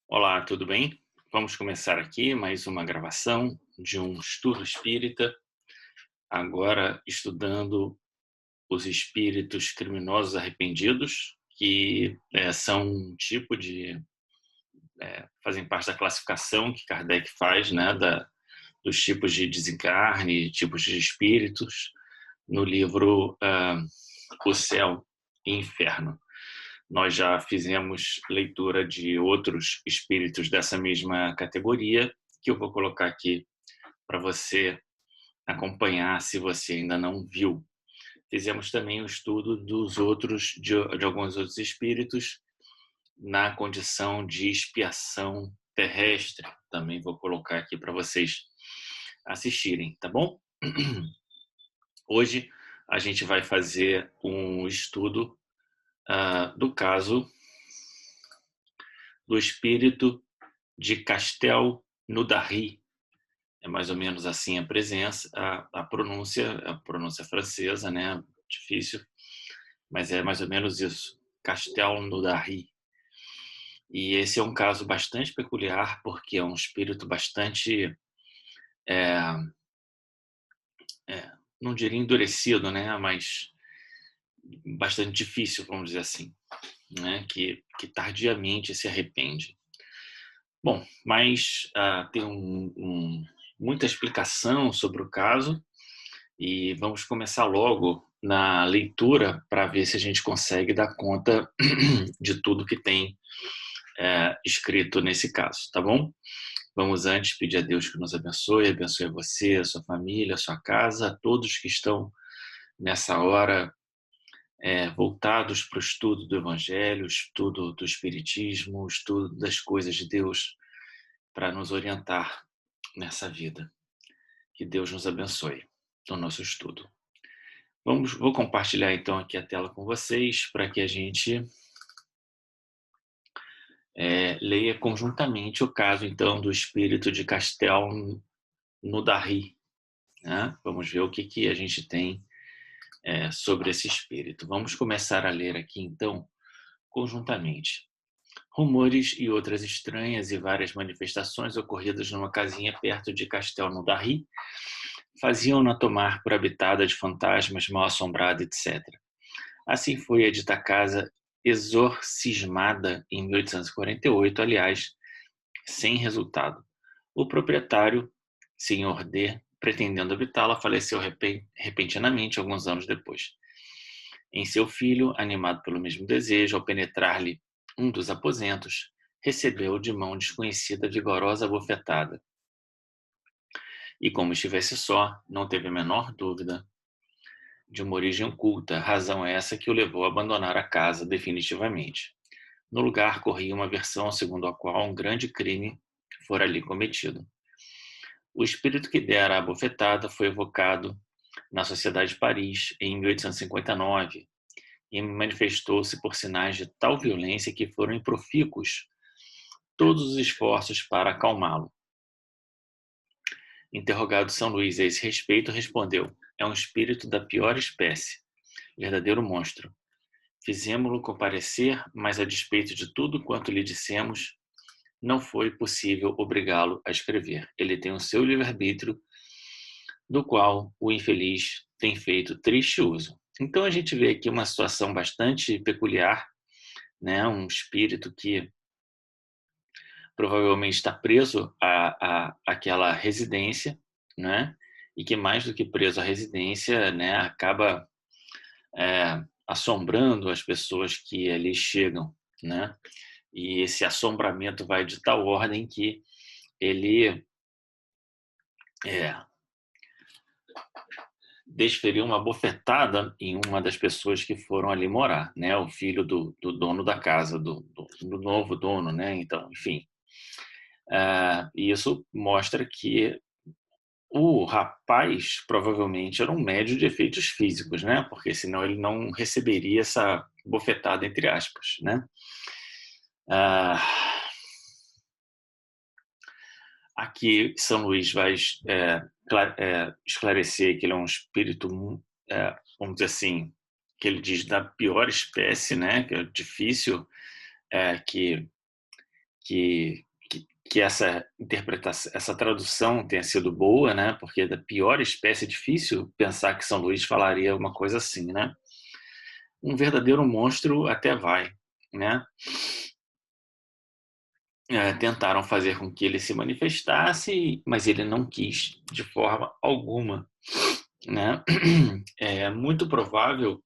Olá, tudo bem? Vamos começar aqui mais uma gravação de um estudo espírita, agora estudando os espíritos criminosos arrependidos, que são um tipo de. Fazem parte da classificação que Kardec faz, né, dos tipos de desencarne, tipos de espíritos, no livro O Céu e Inferno. Nós já fizemos leitura de outros espíritos dessa mesma categoria, que eu vou colocar aqui para você acompanhar se você ainda não viu. Fizemos também o estudo de alguns outros espíritos na condição de expiação terrestre. Também vou colocar aqui para vocês assistirem, tá bom? Hoje a gente vai fazer um estudo do caso do espírito de Castel Naudary. É mais ou menos assim a pronúncia francesa, né? Difícil, mas é mais ou menos isso. Castel Naudary. E esse é um caso bastante peculiar, porque é um espírito bastante, é, não diria endurecido, né? Mas bastante difícil, vamos dizer assim, né? Que tardiamente se arrepende. Bom, mas tem muita explicação sobre o caso e vamos começar logo na leitura para ver se a gente consegue dar conta de tudo que tem escrito nesse caso, tá bom? Vamos antes pedir a Deus que nos abençoe você, a sua família, a sua casa, a todos que estão nessa hora voltados para o estudo do Evangelho, estudo do Espiritismo, estudo das coisas de Deus para nos orientar nessa vida. Que Deus nos abençoe no nosso estudo. Vou compartilhar então aqui a tela com vocês para que a gente leia conjuntamente o caso então do espírito de Castel Naudary, né? Vamos ver o que a gente tem sobre esse espírito. Vamos começar a ler aqui então conjuntamente. Rumores e outras estranhas e várias manifestações ocorridas numa casinha perto de Castel Naudary faziam-na tomar por habitada de fantasmas, mal-assombrada, etc. Assim foi a dita casa exorcismada em 1848, aliás, sem resultado. O proprietário, Sr. D., pretendendo habitá-la, faleceu repentinamente alguns anos depois. Em seu filho, animado pelo mesmo desejo, ao penetrar-lhe um dos aposentos, recebeu de mão desconhecida vigorosa bofetada. E como estivesse só, não teve a menor dúvida de uma origem oculta, razão essa que o levou a abandonar a casa definitivamente. No lugar corria uma versão segundo a qual um grande crime fora ali cometido. O espírito que dera a bofetada foi evocado na Sociedade de Paris em 1859 e manifestou-se por sinais de tal violência que foram improfícuos todos os esforços para acalmá-lo. Interrogado São Luís a esse respeito, respondeu: é um espírito da pior espécie, verdadeiro monstro. Fizemo-lo comparecer, mas a despeito de tudo quanto lhe dissemos, não foi possível obrigá-lo a escrever. Ele tem o seu livre-arbítrio, do qual o infeliz tem feito triste uso. Então a gente vê aqui uma situação bastante peculiar, né? Um espírito que provavelmente está preso àquela residência, né? E que mais do que preso à residência, né, acaba assombrando as pessoas que ali chegam, né? E esse assombramento vai de tal ordem que ele desferiu uma bofetada em uma das pessoas que foram ali morar, né? O filho do dono da casa, do novo dono, né? Então, enfim, e isso mostra que o rapaz provavelmente era um médio de efeitos físicos, né? Porque senão ele não receberia essa bofetada entre aspas, né? Aqui São Luís vai esclarecer que ele é um espírito, vamos dizer assim, que ele diz da pior espécie, né? Que é difícil que essa interpretação, essa tradução tenha sido boa, né? Porque da pior espécie é difícil pensar que São Luís falaria uma coisa assim, né? Um verdadeiro monstro até vai, né? Tentaram fazer com que ele se manifestasse, mas ele não quis de forma alguma, né? É muito provável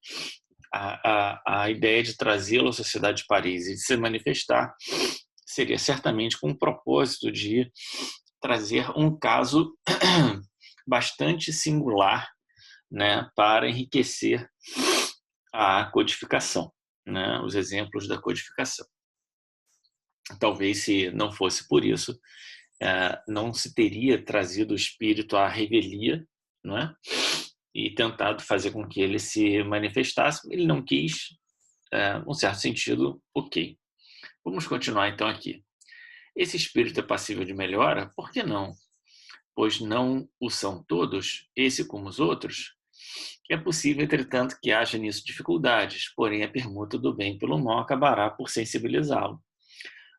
a ideia de trazê-lo à sociedade de Paris e de se manifestar seria certamente com o propósito de trazer um caso bastante singular, né, para enriquecer a codificação, né, os exemplos da codificação. Talvez, se não fosse por isso, não se teria trazido o espírito à revelia, não é? E tentado fazer com que ele se manifestasse. Ele não quis, num certo sentido, ok. Vamos continuar então aqui. Esse espírito é passível de melhora? Por que não? Pois não o são todos, esse como os outros? É possível, entretanto, que haja nisso dificuldades, porém a permuta do bem pelo mal acabará por sensibilizá-lo.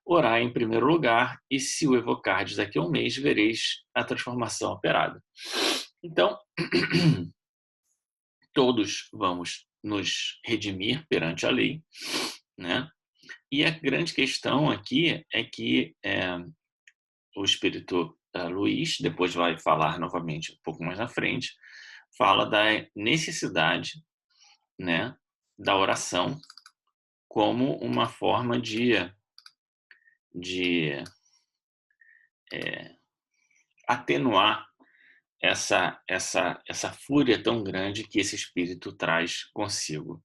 Orai em primeiro lugar, e se o evocardes daqui a um mês, vereis a transformação operada. Então, todos vamos nos redimir perante a lei, né? E a grande questão aqui é que o espírito Luís, depois vai falar novamente um pouco mais na frente, fala da necessidade, né, da oração como uma forma de atenuar essa fúria tão grande que esse espírito traz consigo.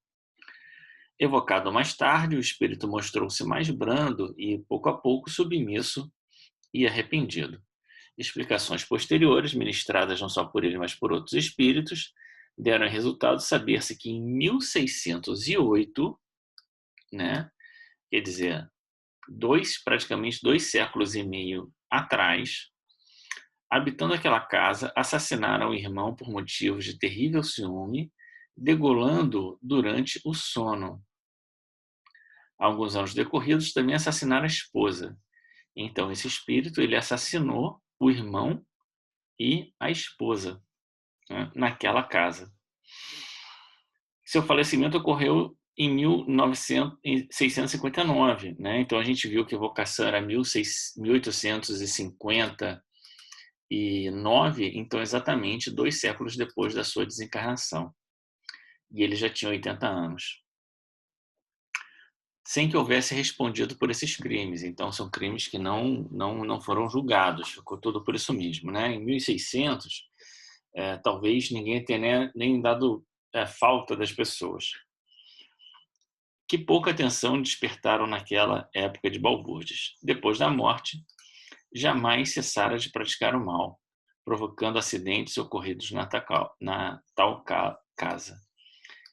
Evocado mais tarde, o espírito mostrou-se mais brando e, pouco a pouco, submisso e arrependido. Explicações posteriores, ministradas não só por ele, mas por outros espíritos, deram resultado saber-se que em 1608, né, quer dizer, praticamente 2 séculos e meio atrás, habitando aquela casa, assassinaram o irmão por motivos de terrível ciúme, degolando-o durante o sono. Alguns anos decorridos, também assassinaram a esposa. Então, esse espírito, ele assassinou o irmão e a esposa, né, naquela casa. Seu falecimento ocorreu em 1659, né? Então a gente viu que a evocação era 1859, então exatamente 2 séculos depois da sua desencarnação. E ele já tinha 80 anos. Sem que houvesse respondido por esses crimes. Então são crimes que não foram julgados, ficou tudo por isso mesmo, né? Em 1600, talvez ninguém tenha nem dado falta das pessoas. Que pouca atenção despertaram naquela época de balbúrdias. Depois da morte, jamais cessara de praticar o mal, provocando acidentes ocorridos na tal casa.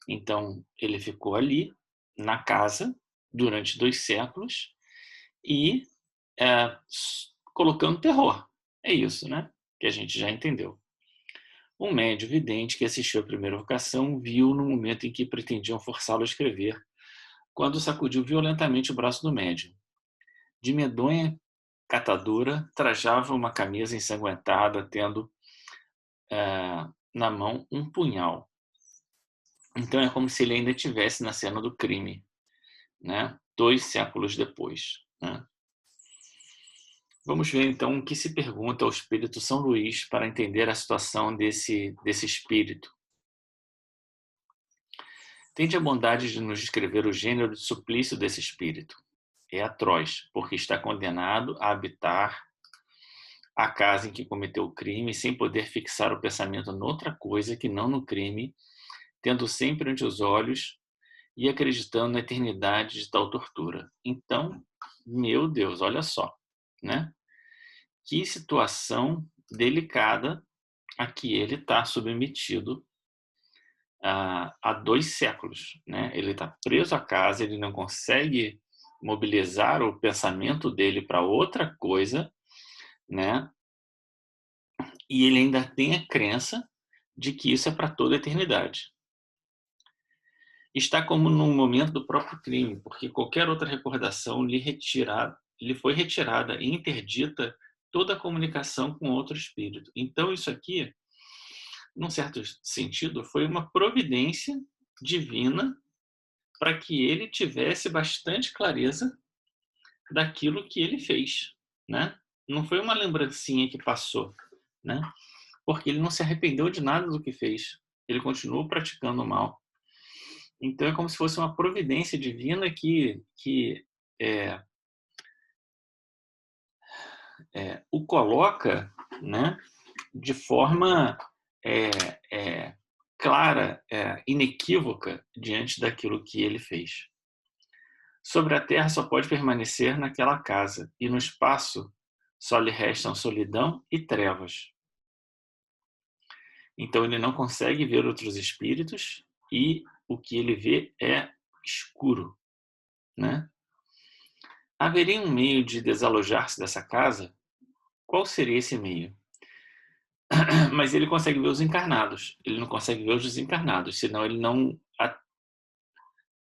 Então, ele ficou ali, na casa, durante 2 séculos, e colocando terror. É isso, né? Que a gente já entendeu. Um médium vidente que assistiu à primeira vocação viu no momento em que pretendiam forçá-lo a escrever, quando sacudiu violentamente o braço do médium. De medonha catadura, trajava uma camisa ensanguentada, tendo na mão um punhal. Então é como se ele ainda estivesse na cena do crime, né? 2 séculos depois, né? Vamos ver então o que se pergunta ao espírito São Luís para entender a situação desse espírito. Tende a bondade de nos descrever o gênero de suplício desse espírito. É atroz, porque está condenado a habitar a casa em que cometeu o crime sem poder fixar o pensamento noutra coisa que não no crime, tendo sempre ante os olhos e acreditando na eternidade de tal tortura. Então, meu Deus, olha só, né? Que situação delicada a que ele está submetido há 2 séculos, né? Ele está preso à casa, ele não consegue mobilizar o pensamento dele para outra coisa, né? E ele ainda tem a crença de que isso é para toda a eternidade. Está como no momento do próprio crime, porque qualquer outra recordação lhe lhe foi retirada e interdita toda a comunicação com outro espírito. Então, isso aqui, num certo sentido, foi uma providência divina para que ele tivesse bastante clareza daquilo que ele fez, né? Não foi uma lembrancinha que passou, né? Porque ele não se arrependeu de nada do que fez. Ele continuou praticando o mal. Então é como se fosse uma providência divina que é, o coloca, né, de forma é, clara, inequívoca diante daquilo que ele fez. Sobre a terra só pode permanecer naquela casa, e no espaço só lhe restam solidão e trevas. Então ele não consegue ver outros espíritos e o que ele vê é escuro, né? Haveria um meio de desalojar-se dessa casa? Qual seria esse meio? Mas ele consegue ver os encarnados, ele não consegue ver os desencarnados, senão ele não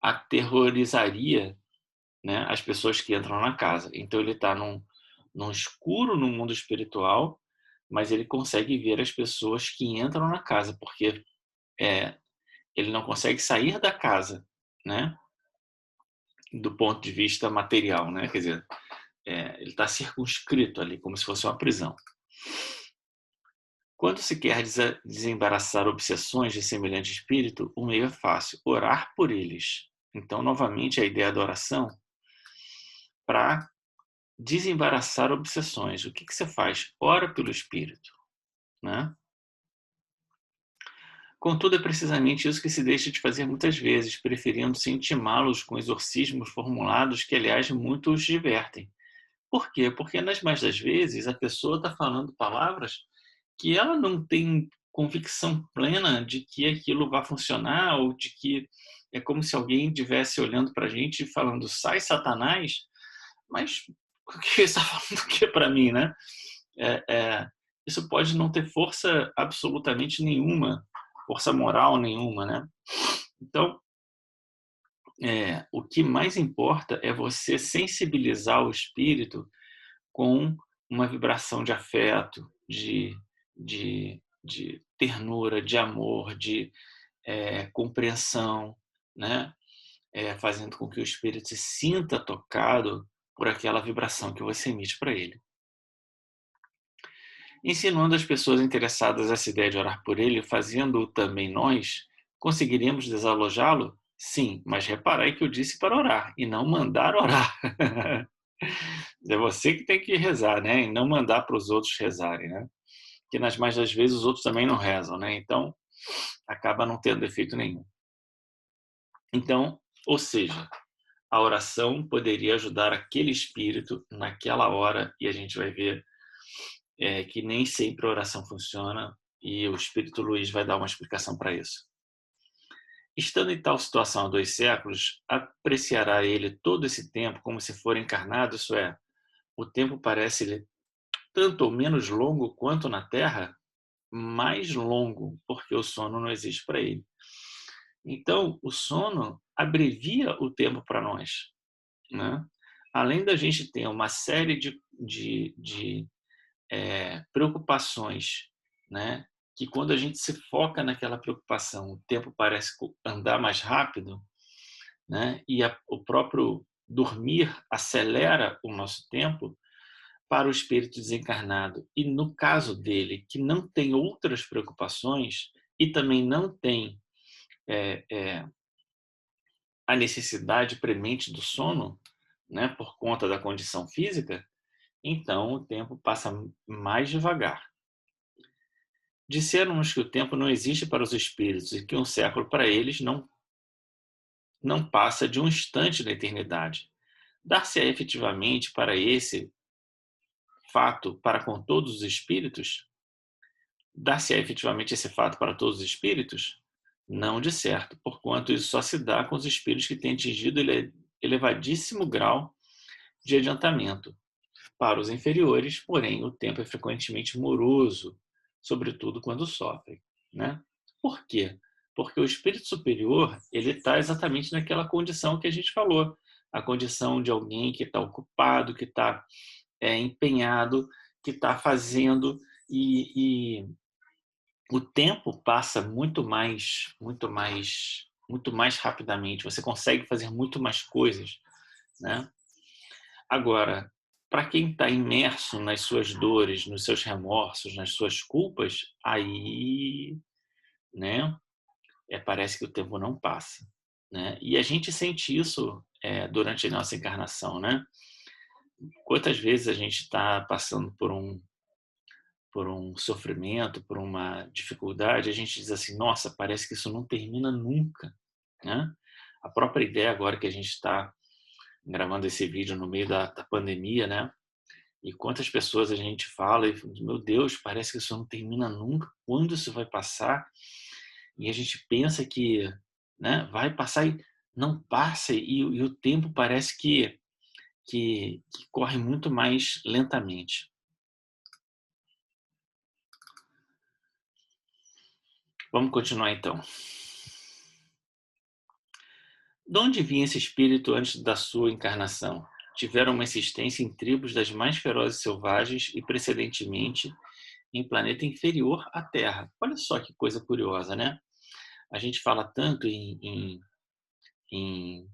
aterrorizaria, né, as pessoas que entram na casa. Então ele está num escuro no mundo espiritual, mas ele consegue ver as pessoas que entram na casa, porque ele não consegue sair da casa, né, do ponto de vista material, né? Quer dizer, ele está circunscrito ali, como se fosse uma prisão. Quando se quer desembaraçar obsessões de semelhante espírito, o meio é fácil: orar por eles. Então, novamente, a ideia da oração para desembaraçar obsessões. O que você faz? Ora pelo espírito, né? Contudo, é precisamente isso que se deixa de fazer muitas vezes, preferindo-se intimá-los com exorcismos formulados que, aliás, muito os divertem. Por quê? Porque, nas mais das vezes, a pessoa está falando palavras que ela não tem convicção plena de que aquilo vai funcionar, ou de que é como se alguém estivesse olhando para a gente e falando: sai, Satanás, mas o que você está falando aqui para mim, né? Isso pode não ter força absolutamente nenhuma, força moral nenhuma, né? Então, o que mais importa é você sensibilizar o espírito com uma vibração de afeto, de ternura, de amor, de compreensão, né? Fazendo com que o espírito se sinta tocado por aquela vibração que você emite para ele. Insinuando as pessoas interessadas essa ideia de orar por ele, fazendo-o também nós, conseguiríamos desalojá-lo? Sim, mas reparai que eu disse para orar e não mandar orar. É você que tem que rezar, né? E não mandar para os outros rezarem, né? Porque nas mais das vezes os outros também não rezam, né? Então acaba não tendo efeito nenhum. Então, ou seja, a oração poderia ajudar aquele espírito naquela hora, e a gente vai ver que nem sempre a oração funciona, e o Espírito Luiz vai dar uma explicação para isso. Estando em tal situação há 2 séculos, apreciará ele todo esse tempo como se for encarnado, isso é, o tempo parece-lhe tanto ou menos longo quanto na Terra, mais longo, porque o sono não existe para ele. Então, o sono abrevia o tempo para nós, né? Além da gente ter uma série de preocupações, né? Que quando a gente se foca naquela preocupação, o tempo parece andar mais rápido, né? E o próprio dormir acelera o nosso tempo para o espírito desencarnado. E no caso dele, que não tem outras preocupações e também não tem a necessidade premente do sono, né? Por conta da condição física, então o tempo passa mais devagar. Disseram-nos que o tempo não existe para os espíritos e que um século para eles não passa de um instante da eternidade. Dar-se-á efetivamente para esse fato para com todos os espíritos? Dar-se-á efetivamente esse fato para todos os espíritos? Não de certo, porquanto isso só se dá com os espíritos que têm atingido elevadíssimo grau de adiantamento. Para os inferiores, porém, o tempo é frequentemente moroso, sobretudo quando sofrem, né? Por quê? Porque o espírito superior, ele está exatamente naquela condição que a gente falou, a condição de alguém que está ocupado, que está empenhado, que está fazendo, e o tempo passa muito mais rapidamente. Você consegue fazer muito mais coisas, né? Agora, para quem está imerso nas suas dores, nos seus remorsos, nas suas culpas, aí, né, parece que o tempo não passa, né? E a gente sente isso durante a nossa encarnação, né? Quantas vezes a gente está passando por um sofrimento, por uma dificuldade, a gente diz assim, nossa, parece que isso não termina nunca, né? A própria ideia agora que a gente está gravando esse vídeo no meio da pandemia, né? E quantas pessoas a gente fala e, meu Deus, parece que isso não termina nunca, quando isso vai passar? E a gente pensa que, né, vai passar e não passa, e o tempo parece que corre muito mais lentamente. Vamos continuar então. De onde vinha esse espírito antes da sua encarnação? Tiveram uma existência em tribos das mais ferozes e selvagens e, precedentemente, em planeta inferior à Terra. Olha só que coisa curiosa, né? A gente fala tanto em, em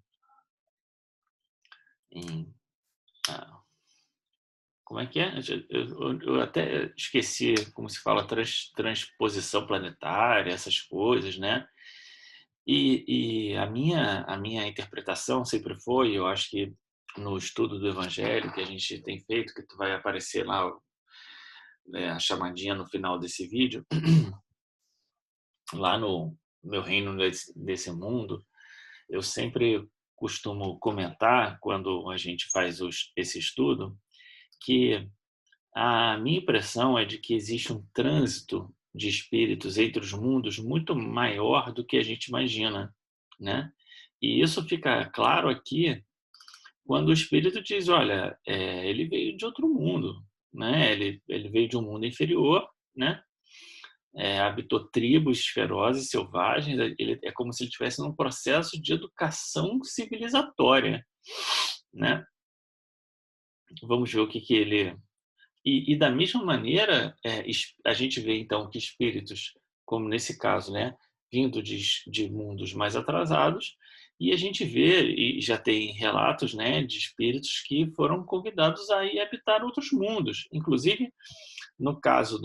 como é que é? Eu até esqueci como se fala transposição planetária, essas coisas, né? E a minha interpretação sempre foi, eu acho que no estudo do Evangelho que a gente tem feito, que tu vai aparecer lá, a chamadinha no final desse vídeo, lá no meu reino desse mundo, eu sempre costumo comentar, quando a gente faz esse estudo, que a minha impressão é de que existe um trânsito de espíritos entre os mundos muito maior do que a gente imagina, né? E isso fica claro aqui quando o espírito diz, olha, ele veio de outro mundo, né? Ele veio de um mundo inferior, né? Habitou tribos ferozes, selvagens. Ele é como se ele estivesse num processo de educação civilizatória, né? Vamos ver o que ele... E da mesma maneira, a gente vê então que espíritos, como nesse caso, né, vindo de mundos mais atrasados, e a gente vê, e já tem relatos, né, de espíritos que foram convidados a ir habitar outros mundos. Inclusive, no caso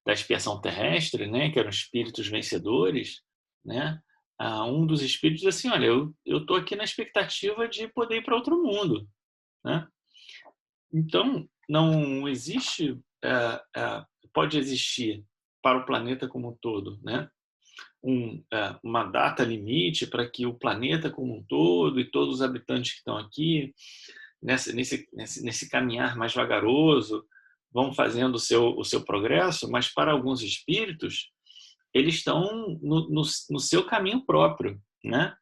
da expiação terrestre, né, que eram espíritos vencedores, né, um dos espíritos diz assim, olha, eu estou aqui na expectativa de poder ir para outro mundo, né? Então, não existe, pode existir para o planeta como um todo, né? Uma data limite para que o planeta como um todo e todos os habitantes que estão aqui, nesse caminhar mais vagaroso, vão fazendo o seu progresso, mas para alguns espíritos, eles estão no seu caminho próprio, né?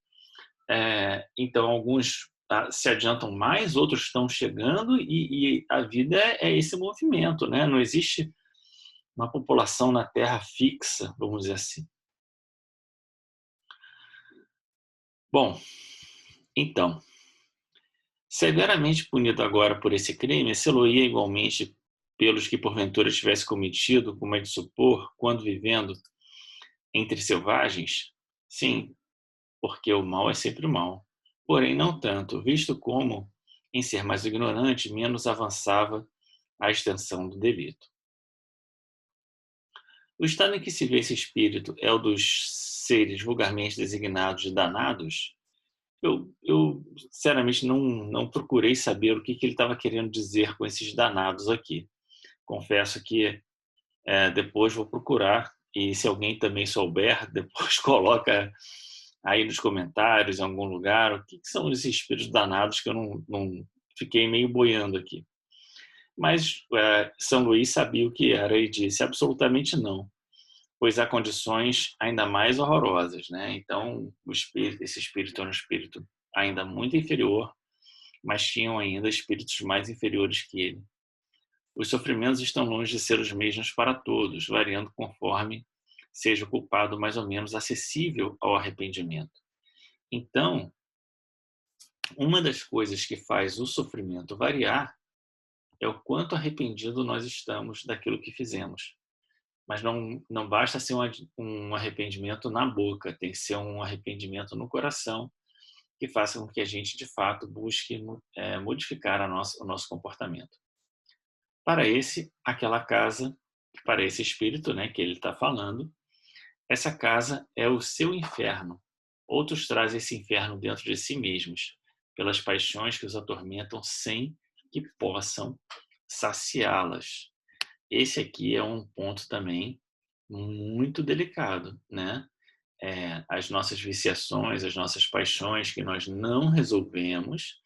Então, alguns se adiantam mais, outros estão chegando, e a vida é esse movimento, né? Não existe uma população na Terra fixa, vamos dizer assim. Bom, então, severamente punido agora por esse crime, se-lo-ia igualmente pelos que porventura tivesse cometido, como é de supor, quando vivendo entre selvagens? Sim, porque o mal é sempre o mal. Porém, não tanto, visto como, em ser mais ignorante, menos avançava a extensão do delito. O estado em que se vê esse espírito é o dos seres vulgarmente designados de danados? Eu sinceramente, não procurei saber o que ele estava querendo dizer com esses danados aqui. Confesso que depois vou procurar, e se alguém também souber, depois coloca aí nos comentários, em algum lugar, o que são esses espíritos danados, que eu não fiquei meio boiando aqui. Mas São Luís sabia o que era e disse absolutamente não, pois há condições ainda mais horrorosas, né? Então, esse espírito era um espírito ainda muito inferior, mas tinham ainda espíritos mais inferiores que ele. Os sofrimentos estão longe de ser os mesmos para todos, variando conforme seja o culpado mais ou menos acessível ao arrependimento. Então, Uma das coisas que faz o sofrimento variar é o quanto arrependido nós estamos daquilo que fizemos. Mas não basta ser um arrependimento na boca, tem que ser um arrependimento no coração, que faça com que a gente, de fato, busque modificar o nosso comportamento. Aquela casa, para esse espírito, né, que ele está falando, essa casa é o seu inferno. Outros trazem esse inferno dentro de si mesmos, pelas paixões que os atormentam sem que possam saciá-las. Esse aqui é um ponto também muito delicado, né? As nossas viciações, as nossas paixões que nós não resolvemos,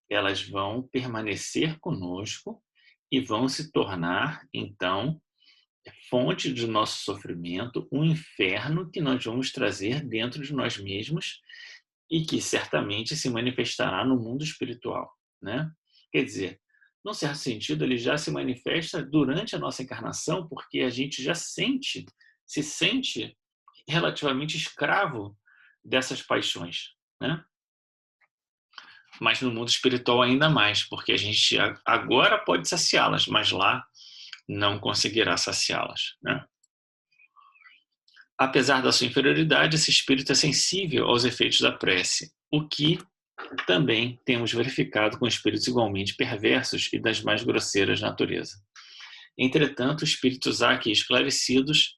elas vão permanecer conosco e vão se tornar, então, fonte do nosso sofrimento, um inferno que nós vamos trazer dentro de nós mesmos e que certamente se manifestará no mundo espiritual, né? Quer dizer, num certo sentido, ele já se manifesta durante a nossa encarnação, porque a gente já se sente relativamente escravo dessas paixões, né? Mas no mundo espiritual ainda mais, porque a gente agora pode saciá-las, mas lá não conseguirá saciá-las, né? Apesar da sua inferioridade, esse espírito é sensível aos efeitos da prece, o que também temos verificado com espíritos igualmente perversos e das mais grosseiras natureza. Entretanto, espíritos aqui esclarecidos,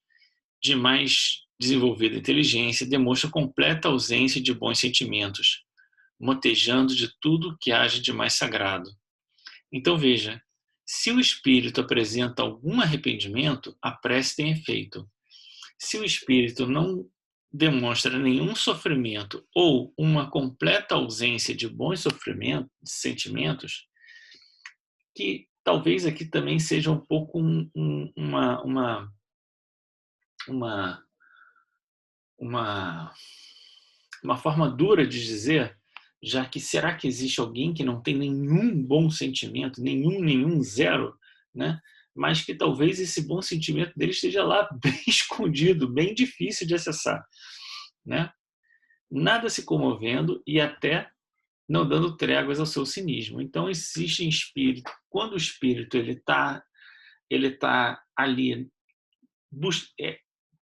de mais desenvolvida inteligência, demonstram completa ausência de bons sentimentos, motejando de tudo que haja de mais sagrado. Então veja, se o espírito apresenta algum arrependimento, a prece tem efeito. Se o espírito não demonstra nenhum sofrimento ou uma completa ausência de bons sentimentos, que talvez aqui também seja um pouco uma, uma, uma forma dura de dizer, já que será que existe alguém que não tem nenhum bom sentimento, nenhum, zero, né? Mas que talvez esse bom sentimento dele esteja lá bem escondido, bem difícil de acessar, né? Nada se comovendo e até não dando tréguas ao seu cinismo. Então existe espírito, quando o espírito ele tá ali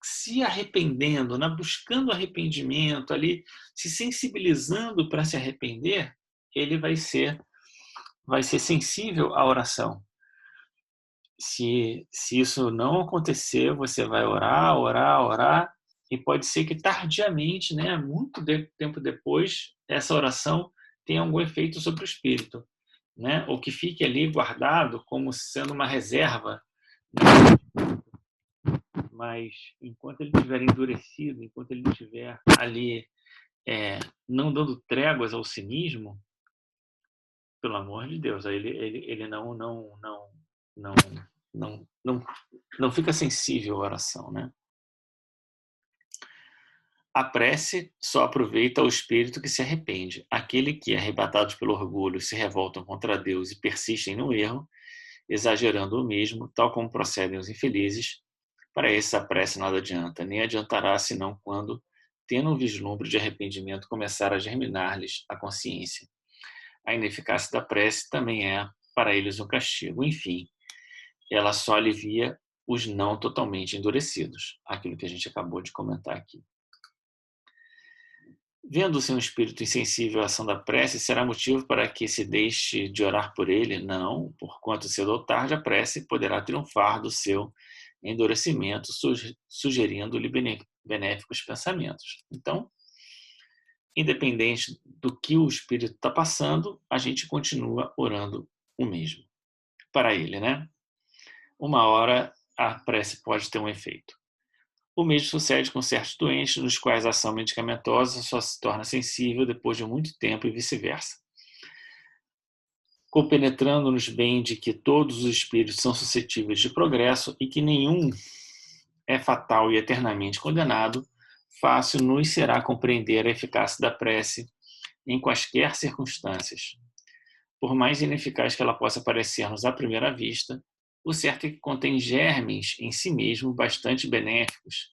se arrependendo, né? Buscando arrependimento ali, se sensibilizando para se arrepender, ele vai ser sensível à oração. Se isso não acontecer, você vai orar, e pode ser que tardiamente, né, tempo depois, essa oração tenha algum efeito sobre o espírito, né, ou que fique ali guardado como sendo uma reserva, né? Mas enquanto ele estiver endurecido, enquanto ele estiver ali não dando tréguas ao cinismo, pelo amor de Deus, aí ele não, não, não fica sensível à oração, né? A prece só aproveita o espírito que se arrepende. Aquele que, arrebatados pelo orgulho, se revoltam contra Deus e persistem no erro, exagerando o mesmo, tal como procedem os infelizes, para esse a prece nada adianta, nem adiantará senão quando, tendo um vislumbre de arrependimento, começar a germinar-lhes a consciência. A ineficácia da prece também é, para eles, um castigo. Enfim, ela só alivia os não totalmente endurecidos, aquilo que a gente acabou de comentar aqui. Vendo-se um espírito insensível à ação da prece, será motivo para que se deixe de orar por ele? Não, porquanto cedo ou tarde a prece poderá triunfar do seu endurecimento, sugerindo-lhe benéficos pensamentos. Então, independente do que o espírito está passando, a gente continua orando o mesmo para ele, né? Uma hora a prece pode ter um efeito. O mesmo sucede com certos doentes, nos quais a ação medicamentosa só se torna sensível depois de muito tempo e vice-versa. Compenetrando-nos bem de que todos os espíritos são suscetíveis de progresso e que nenhum é fatal e eternamente condenado, fácil nos será compreender a eficácia da prece em quaisquer circunstâncias. Por mais ineficaz que ela possa parecer-nos à primeira vista, o certo é que contém germes em si mesmo bastante benéficos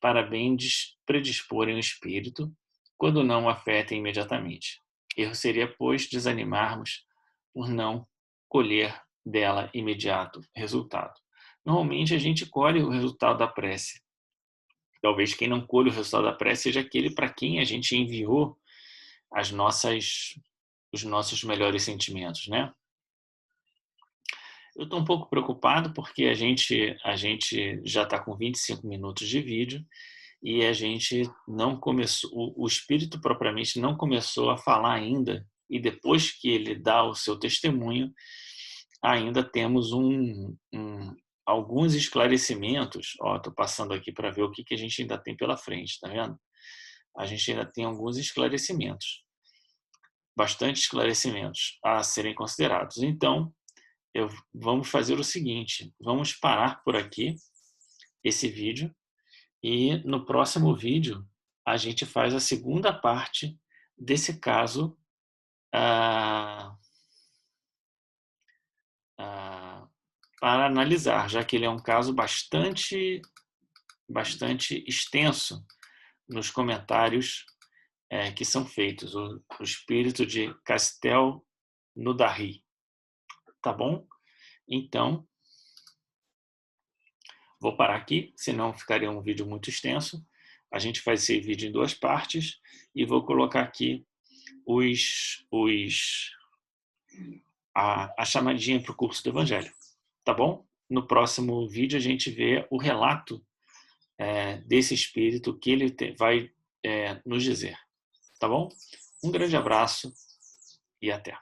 para bem predisporem o espírito, quando não o afetem imediatamente. Erro seria, pois, desanimarmos por não colher dela imediato resultado. Normalmente a gente colhe o resultado da prece. Talvez quem não colhe o resultado da prece seja aquele para quem a gente enviou os nossos melhores sentimentos, né? Eu estou um pouco preocupado porque a gente já está com 25 minutos de vídeo e a gente não começou, o espírito propriamente não começou a falar ainda, e depois que ele dá o seu testemunho, ainda temos alguns esclarecimentos. Estou passando aqui para ver o que a gente ainda tem pela frente, tá vendo? A gente ainda tem alguns esclarecimentos, bastante esclarecimentos a serem considerados. Então, vamos fazer o seguinte, vamos parar por aqui esse vídeo e no próximo vídeo a gente faz a segunda parte desse caso para analisar, já que ele é um caso bastante extenso nos comentários que são feitos, o espírito de Castel Nudahi. Tá bom? Então, vou parar aqui, senão ficaria um vídeo muito extenso. A gente faz esse vídeo em 2 partes e vou colocar aqui a chamadinha para o curso do Evangelho. Tá bom? No próximo vídeo a gente vê o relato desse espírito que ele vai nos dizer. Tá bom? Um grande abraço e até.